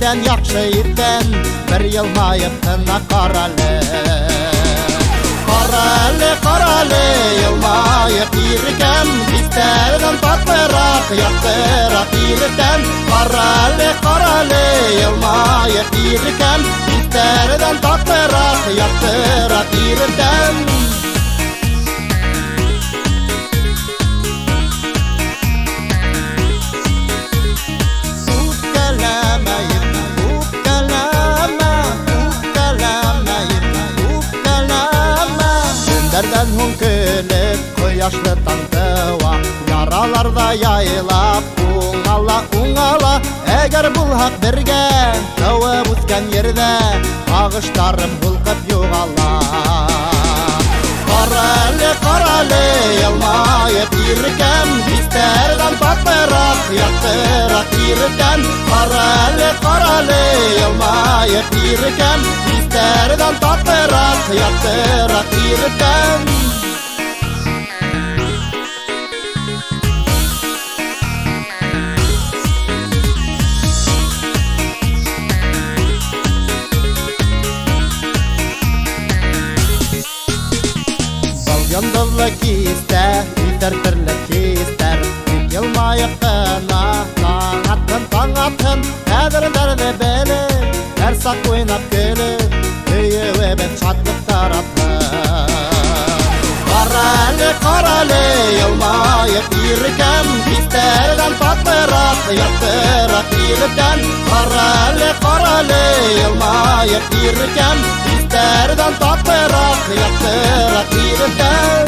bilen yakşı irten bir yılmayıp tına karalı. Karalı yılmayıp irken bizlerden tatlırak yaktırak irten. Karalı yılmayıp irken bizlerden tatlırak yaktırak irten. Derden hun kölüp koyaşlı tantıva yaralarda yayılap uңала Eğer bul hak bergen tavıp usken yerde ağışlarım hulkıp yoğala. Karalı yılmayıp irken bizlerden tatlırak yaktırak irken. Karalı yılmayıp irken bizlerden tatlırak yaktırak irken. Yandavla kister, terle kister. Yılmayıp kına taң atın Ädirlerde beli Ersak oynap gölü Hüyü ve ben çatlık tarafı. Karalı yılmayıp irken bizlerden tatlırak yaktırak irken. Karalı yılmayıp irken bizlerden tatlırak yaktırak irken.